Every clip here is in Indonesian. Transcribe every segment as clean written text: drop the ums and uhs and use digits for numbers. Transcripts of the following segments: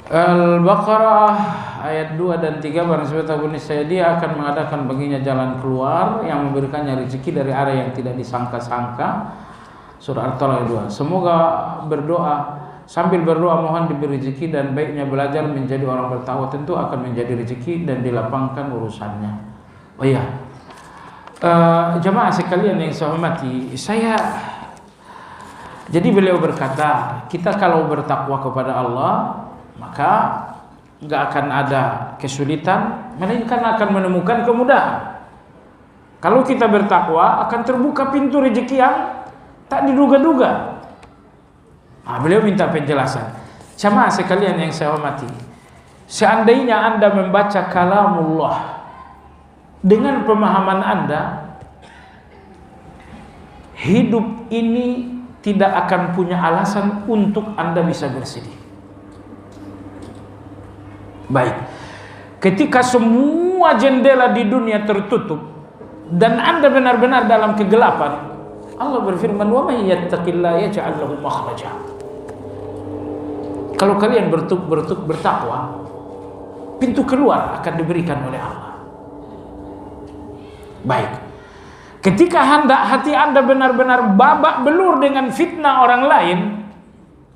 Al-Baqarah ayat 2 dan 3, barang siapa tahu niscaya dia akan mengadakan baginya jalan keluar yang memberikannya rezeki dari arah yang tidak disangka-sangka. Surah At-Talaq ayat 2. Semoga berdoa sambil berdoa mohon diberi rezeki dan baiknya belajar menjadi orang bertakwa tentu akan menjadi rezeki dan dilapangkan urusannya. Oh iya, jamaah sekalian yang saya hormati, jadi beliau berkata, kita kalau bertakwa kepada Allah maka nggak akan ada kesulitan, melainkan akan menemukan kemudahan. Kalau kita bertakwa akan terbuka pintu rezeki yang tak diduga-duga. Beliau minta penjelasan. Jamaah sekalian yang saya hormati, seandainya Anda membaca kalamullah dengan pemahaman Anda, hidup ini tidak akan punya alasan untuk Anda bisa bersedih. Baik, ketika semua jendela di dunia tertutup dan Anda benar-benar dalam kegelapan, Allah berfirman, "Wa may yattaqillaha yaj'al lahu makhraja." Kalau kalian bertakwa, pintu keluar akan diberikan oleh Allah. Baik, ketika hati Anda benar-benar babak belur dengan fitnah orang lain,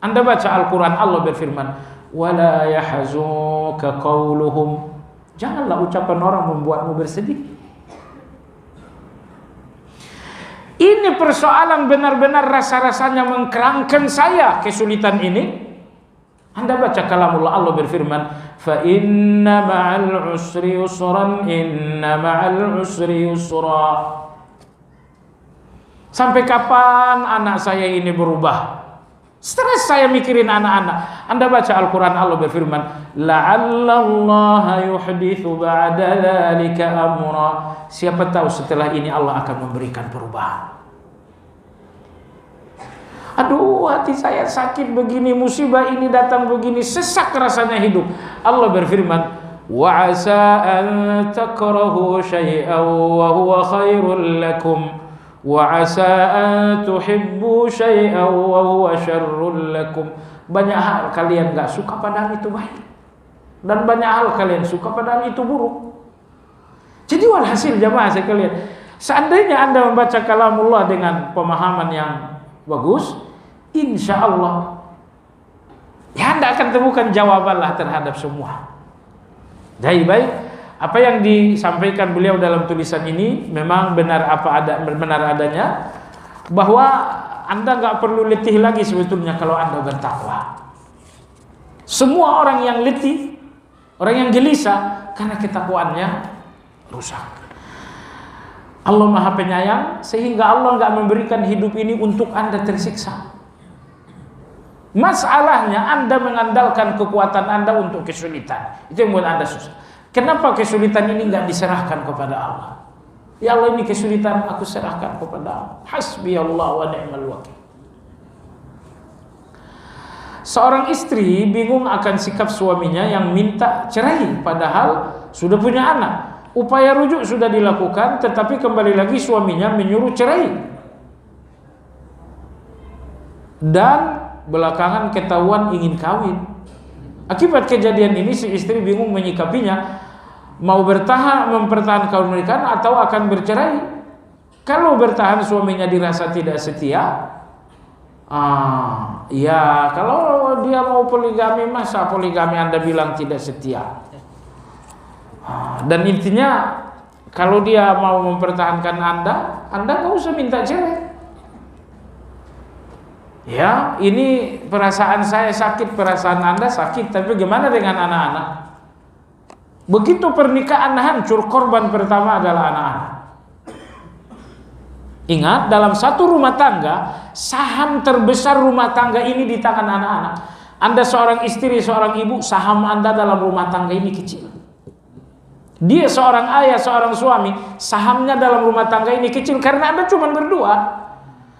Anda baca Al-Quran, Allah berfirman, "Wala yahzuka qauluhum." Janganlah ucapan orang membuatmu bersedih. Ini persoalan benar-benar rasa-rasanya mengkerangkan saya kesulitan ini. Anda baca kalamullah, Allah berfirman, "Fa inna ma'al usri yusran, inna ma'al usri yusra." Sampai kapan anak saya ini berubah? Stres saya mikirin anak-anak. Anda baca Al-Quran, Allah berfirman, "La'allallaha yuhdithu ba'da dzalika amra." Siapa tahu setelah ini Allah akan memberikan perubahan. Aduh, hati saya sakit begini, musibah ini datang begini, sesak rasanya hidup. Allah berfirman, "Wa 'asa an takrahu syai'an wa huwa khairul lakum. Wa 'asa an tuhibbu syai'an wa huwa syarrul lakum." Banyak hal kalian gak suka padahal itu baik, dan banyak hal kalian suka padahal itu buruk. Jadi walhasil jamaah sekalian, seandainya Anda membaca kalamullah dengan pemahaman yang bagus, insya Allah ya Anda akan temukan jawabanlah terhadap semua. Jadi baik, apa yang disampaikan beliau dalam tulisan ini memang benar adanya, bahwa Anda nggak perlu letih lagi sebetulnya kalau Anda bertakwa. Semua orang yang letih, orang yang gelisah karena ketakwaannya rusak. Allah Maha Penyayang, sehingga Allah nggak memberikan hidup ini untuk Anda tersiksa. Masalahnya Anda mengandalkan kekuatan Anda untuk kesulitan. Itu yang buat Anda susah. Kenapa kesulitan ini nggak diserahkan kepada Allah? Ya Allah, ini kesulitan aku serahkan kepada Allah. Hasbi Allah wa ni'mal wakil. Seorang istri bingung akan sikap suaminya yang minta cerai padahal sudah punya anak. Upaya rujuk sudah dilakukan, tetapi kembali lagi suaminya menyuruh cerai. Dan belakangan ketahuan ingin kawin. Akibat kejadian ini si istri bingung menyikapinya, mau mempertahankan pernikahan atau akan bercerai. Kalau bertahan suaminya dirasa tidak setia, ya kalau dia mau poligami, masa poligami Anda bilang tidak setia? Dan intinya kalau dia mau mempertahankan Anda nggak usah minta cerai. Ya, ini perasaan saya sakit, perasaan Anda sakit, tapi gimana dengan anak-anak? Begitu pernikahan hancur, korban pertama adalah anak-anak. Ingat, dalam satu rumah tangga, saham terbesar rumah tangga ini di tangan anak-anak. Anda seorang istri, seorang ibu, saham Anda dalam rumah tangga ini kecil. Dia seorang ayah, seorang suami, sahamnya dalam rumah tangga ini kecil karena Anda cuma berdua.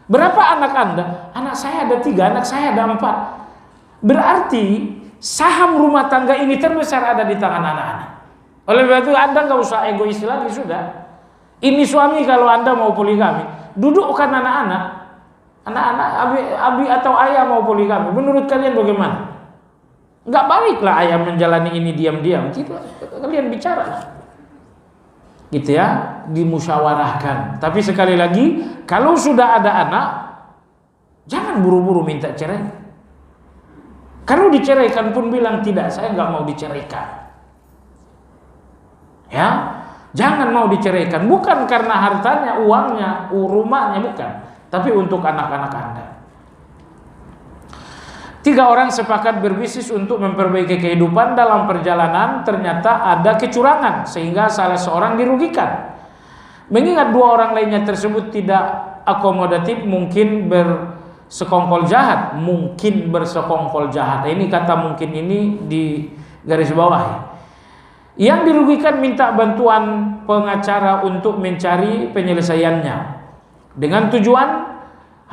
Berapa anak Anda? Anak saya ada 3, anak saya ada 4. Berarti saham rumah tangga ini terbesar ada di tangan anak-anak. Oleh sebab itu Anda nggak usah egois lagi sudah. Ini suami kalau Anda mau poligami, dudukkan anak-anak, abi atau ayah mau poligami. Menurut kalian bagaimana? Nggak baiklah ayam menjalani ini diam-diam. Kalian bicara, gitu ya, dimusyawarahkan. Tapi sekali lagi, kalau sudah ada anak, jangan buru-buru minta cerai. Kalau diceraikan pun bilang tidak, saya nggak mau diceraikan. Ya, jangan mau diceraikan, bukan karena hartanya, uangnya, rumahnya, bukan, tapi untuk anak-anak Anda. 3 orang sepakat berbisnis untuk memperbaiki kehidupan. Dalam perjalanan ternyata ada kecurangan sehingga salah seorang dirugikan. Mengingat 2 orang lainnya tersebut tidak akomodatif, mungkin bersekongkol jahat. Ini kata mungkin ini di garis bawah. Yang dirugikan minta bantuan pengacara untuk mencari penyelesaiannya dengan tujuan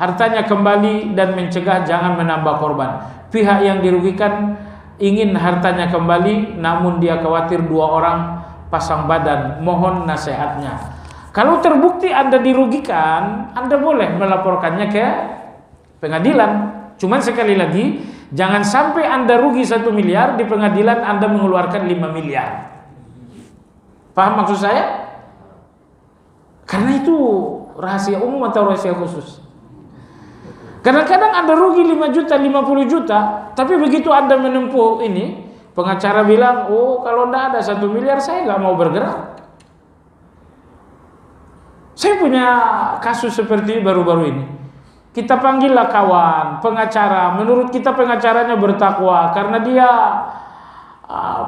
hartanya kembali dan mencegah jangan menambah korban. Pihak yang dirugikan ingin hartanya kembali, namun dia khawatir 2 orang pasang badan. Mohon nasihatnya. Kalau terbukti Anda dirugikan, Anda boleh melaporkannya ke pengadilan. Cuman sekali lagi, jangan sampai Anda rugi 1 miliar, di pengadilan Anda mengeluarkan 5 miliar. Paham maksud saya? Karena itu rahasia umum atau rahasia khusus. Kadang-kadang Anda rugi 5 juta, 50 juta, tapi begitu Anda menempuh ini, pengacara bilang, oh kalau tidak ada 1 miliar saya nggak mau bergerak. Saya punya kasus seperti baru-baru ini. Kita panggillah kawan, pengacara. Menurut kita pengacaranya bertakwa, karena dia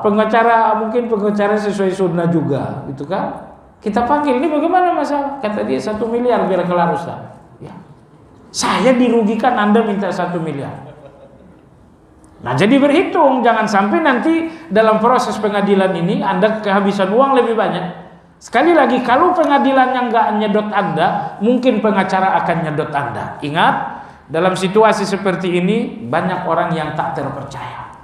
pengacara, mungkin pengacara sesuai sunnah juga, gitu kan? Kita panggil, ini bagaimana masalah? Kata dia 1 miliar biar kelar Ustaz. Ya. Saya dirugikan, Anda minta 1 miliar. Nah jadi berhitung, jangan sampai nanti dalam proses pengadilan ini Anda kehabisan uang lebih banyak. Sekali lagi, kalau pengadilannya nggak nyedot Anda, mungkin pengacara akan nyedot Anda. Ingat, dalam situasi seperti ini banyak orang yang tak terpercaya.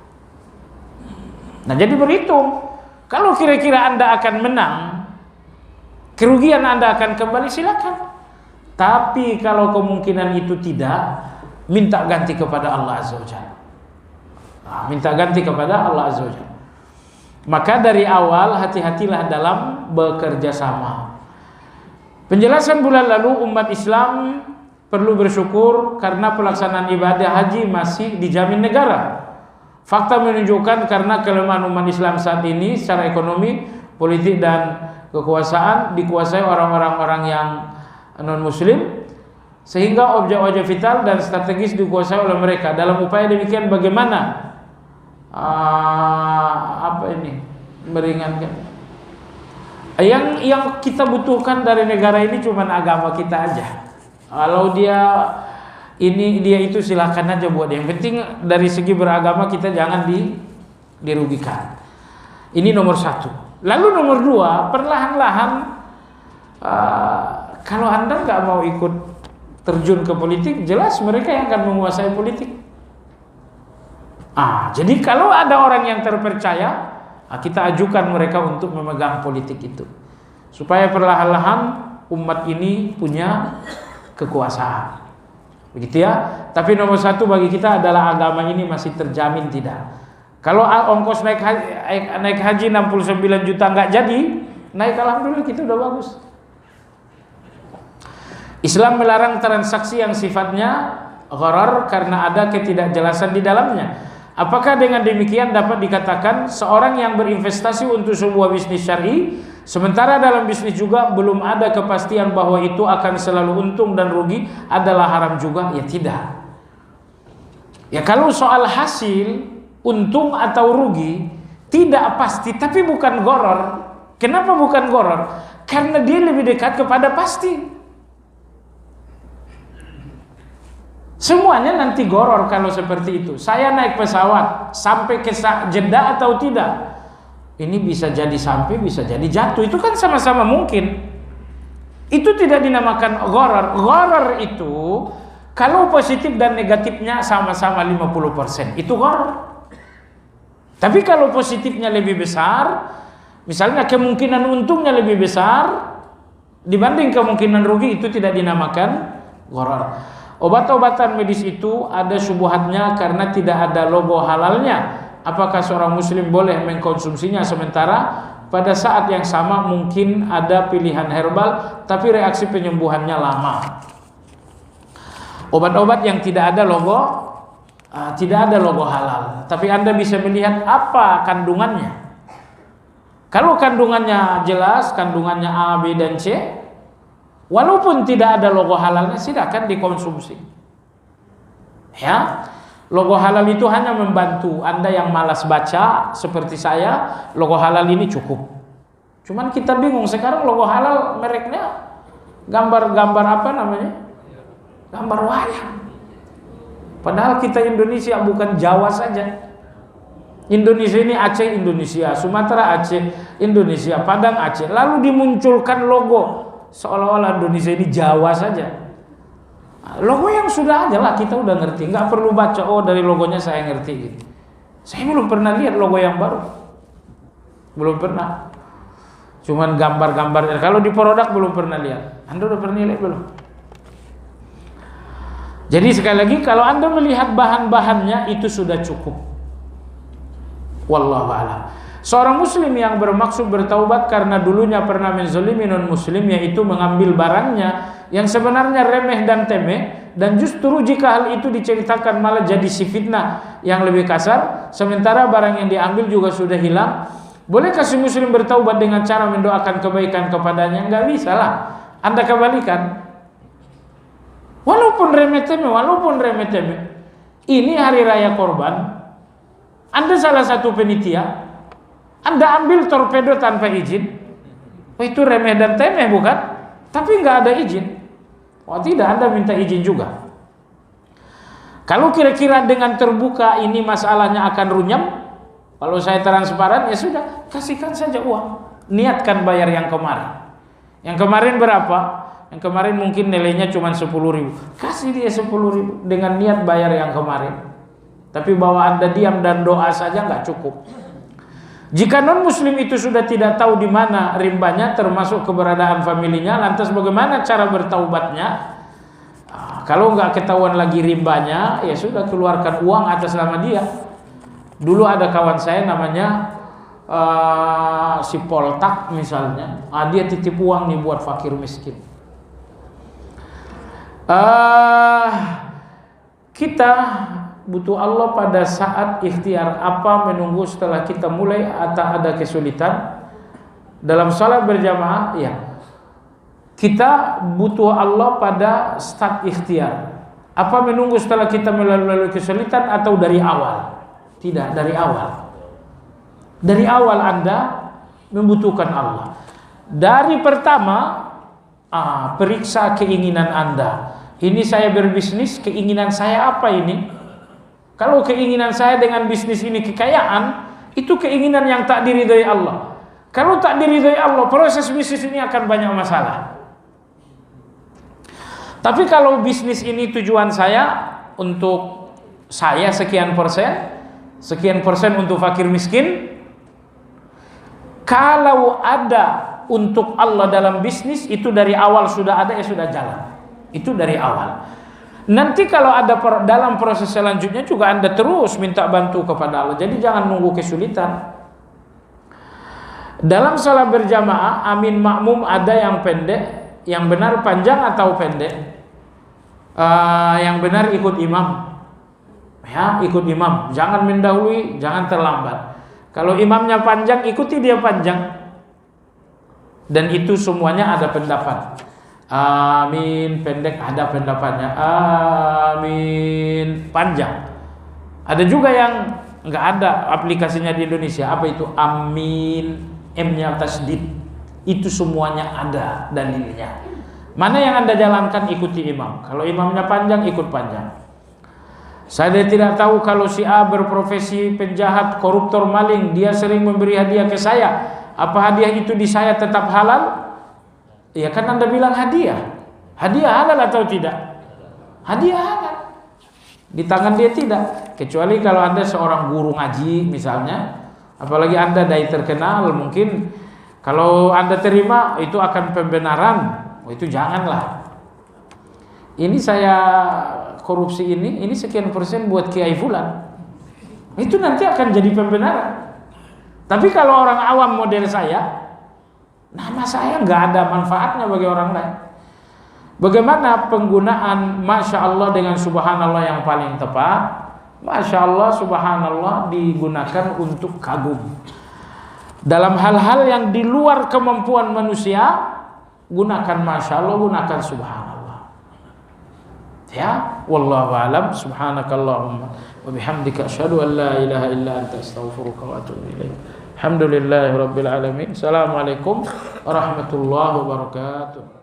Nah jadi berhitung, kalau kira-kira Anda akan menang, kerugian Anda akan kembali, silakan. Tapi kalau kemungkinan itu tidak, minta ganti kepada Allah Azza wa Jalla. Minta ganti kepada Allah Azza wa Jalla. Maka dari awal hati-hatilah dalam bekerja sama. Penjelasan bulan lalu, umat Islam perlu bersyukur karena pelaksanaan ibadah haji masih dijamin negara. Fakta menunjukkan karena kelemahan umat Islam saat ini secara ekonomi, politik dan kekuasaan dikuasai orang-orang yang non-muslim, sehingga objek-objek vital dan strategis dikuasai oleh mereka. Dalam upaya demikian, bagaimana meringankan? Yang kita butuhkan dari negara ini cuma agama kita aja. Kalau dia itu silakan aja buat. Yang penting dari segi beragama kita jangan dirugikan. Ini nomor 1. Lalu nomor 2, perlahan-lahan kalau Anda nggak mau ikut terjun ke politik, jelas mereka yang akan menguasai politik. Jadi kalau ada orang yang terpercaya, kita ajukan mereka untuk memegang politik itu, supaya perlahan-lahan umat ini punya kekuasaan. Begitu ya. Tapi nomor 1 bagi kita adalah agama ini masih terjamin tidak. Kalau ongkos naik haji 69 juta nggak jadi, naik alhamdulillah kita udah bagus. Islam melarang transaksi yang sifatnya gharar karena ada ketidakjelasan di dalamnya. Apakah dengan demikian dapat dikatakan seorang yang berinvestasi untuk sebuah bisnis syar'i, sementara dalam bisnis juga belum ada kepastian bahwa itu akan selalu untung dan rugi, adalah haram juga? Ya tidak. Ya kalau soal hasil, untung atau rugi, tidak pasti, tapi bukan gharar. Kenapa bukan gharar? Karena dia lebih dekat kepada pasti. Semuanya nanti gharar kalau seperti itu. Saya naik pesawat sampai ke Jeddah atau tidak? Ini bisa jadi sampai, bisa jadi jatuh. Itu kan sama-sama mungkin. Itu tidak dinamakan gharar. Gharar itu kalau positif dan negatifnya sama-sama 50%, itu gharar. Tapi kalau positifnya lebih besar, misalnya kemungkinan untungnya lebih besar dibanding kemungkinan rugi, itu tidak dinamakan gharar. Obat-obatan medis itu ada syubhatnya karena tidak ada logo halalnya apakah seorang muslim boleh mengkonsumsinya, sementara pada saat yang sama mungkin ada pilihan herbal tapi reaksi penyembuhannya lama. Obat-obat yang tidak ada logo halal, tapi Anda bisa melihat apa kandungannya. Kalau kandungannya jelas, kandungannya A, B, dan C, walaupun tidak ada logo halalnya, silakan dikonsumsi. Ya, logo halal itu hanya membantu Anda yang malas baca seperti saya. Logo halal ini cukup. Cuman kita bingung sekarang logo halal mereknya gambar-gambar apa namanya? Gambar wayang. Padahal kita Indonesia bukan Jawa saja. Indonesia ini Aceh Indonesia, Sumatera Aceh Indonesia, Padang Aceh. Lalu dimunculkan logo seolah-olah Indonesia ini Jawa saja. Logo yang sudah aja lah, kita udah ngerti, nggak perlu baca. Oh, dari logonya saya ngerti gitu. Saya belum pernah lihat logo yang baru, belum pernah. Cuman gambar-gambar. Kalau di produk belum pernah lihat. Anda udah pernah lihat belum? Jadi sekali lagi, kalau Anda melihat bahan-bahannya itu sudah cukup. Wallahu a'lam. Seorang muslim yang bermaksud bertaubat karena dulunya pernah menzalimi non muslim, yaitu mengambil barangnya yang sebenarnya remeh dan temeh, dan justru jika hal itu diceritakan malah jadi si fitnah yang lebih kasar, sementara barang yang diambil juga sudah hilang. Bolehkah si muslim bertaubat dengan cara mendoakan kebaikan kepadanya? Enggak bisa lah. Anda kembalikan. Walaupun remeh temeh, ini hari raya korban, Anda salah satu penitia, Anda ambil torpedo tanpa izin, itu remeh dan temeh bukan? Tapi nggak ada izin. Oh tidak, Anda minta izin juga. Kalau kira-kira dengan terbuka ini masalahnya akan runyam, kalau saya transparan, ya sudah, kasihkan saja uang. Niatkan bayar yang kemarin. Yang kemarin berapa? Yang kemarin mungkin nilainya cuma 10.000. Kasih dia 10.000 dengan niat bayar yang kemarin. Tapi bahwa Anda diam dan doa saja nggak cukup. Jika non muslim itu sudah tidak tahu di mana rimbanya, termasuk keberadaan familinya, lantas bagaimana cara bertaubatnya? Kalau nggak ketahuan lagi rimbanya, ya sudah, keluarkan uang atas nama dia. Dulu ada kawan saya namanya si Poltak misalnya, dia titip uang nih buat fakir miskin. Kita butuh Allah pada saat ikhtiar. Apa menunggu setelah kita mulai atau ada kesulitan dalam salat berjamaah? Ya, kita butuh Allah pada start ikhtiar. Apa menunggu setelah kita melalui kesulitan atau dari awal? Tidak, dari awal. Dari awal Anda membutuhkan Allah. Dari pertama, periksa keinginan Anda. Ini saya berbisnis, keinginan saya apa ini? Kalau keinginan saya dengan bisnis ini kekayaan, itu keinginan yang tak diridhoi Allah. Kalau tak diridhoi Allah, proses bisnis ini akan banyak masalah. Tapi kalau bisnis ini tujuan saya untuk saya sekian persen untuk fakir miskin, kalau ada untuk Allah dalam bisnis itu dari awal sudah ada, ya sudah jalan. Itu dari awal. Nanti kalau ada dalam proses selanjutnya juga Anda terus minta bantu kepada Allah. Jadi jangan nunggu kesulitan. Dalam salat berjamaah, amin makmum ada yang pendek, yang benar panjang atau pendek? Yang benar ikut imam. Ya, ikut imam. Jangan mendahului, jangan terlambat. Kalau imamnya panjang, ikuti dia panjang. Dan itu semuanya ada pendapat. Amin pendek ada pendapatnya, amin panjang. Ada juga yang nggak ada aplikasinya di Indonesia. Apa itu amin, M-nya tasdid. Itu semuanya ada dalilnya. Mana yang Anda jalankan, ikuti imam. Kalau imamnya panjang, ikut panjang. Saya tidak tahu kalau si A berprofesi penjahat, koruptor, maling, dia sering memberi hadiah ke saya. Apa hadiah itu di saya tetap halal? Ya kan Anda bilang hadiah. Hadiah halal atau tidak? Hadiah halal. Di tangan dia tidak. Kecuali kalau Anda seorang guru ngaji misalnya, apalagi Anda dai terkenal, mungkin kalau Anda terima itu akan pembenaran. Itu janganlah. Ini saya korupsi ini sekian persen buat Kiai Fulan. Itu nanti akan jadi pembenaran. Tapi kalau orang awam model saya, nama saya nggak ada manfaatnya bagi orang lain. Bagaimana penggunaan Masya Allah dengan Subhanallah yang paling tepat? Masya Allah, Subhanallah digunakan untuk kagum. Dalam hal-hal yang di luar kemampuan manusia, gunakan Masya Allah, gunakan Subhanallah. Ya, wallahu a'lam. Subhanakallahumma wa bihamdika asyhadu an la ilaha illa anta astaghfiruka wa atubu ilaik. Alhamdulillahirabbil alamin. Assalamualaikum warahmatullahi wabarakatuh.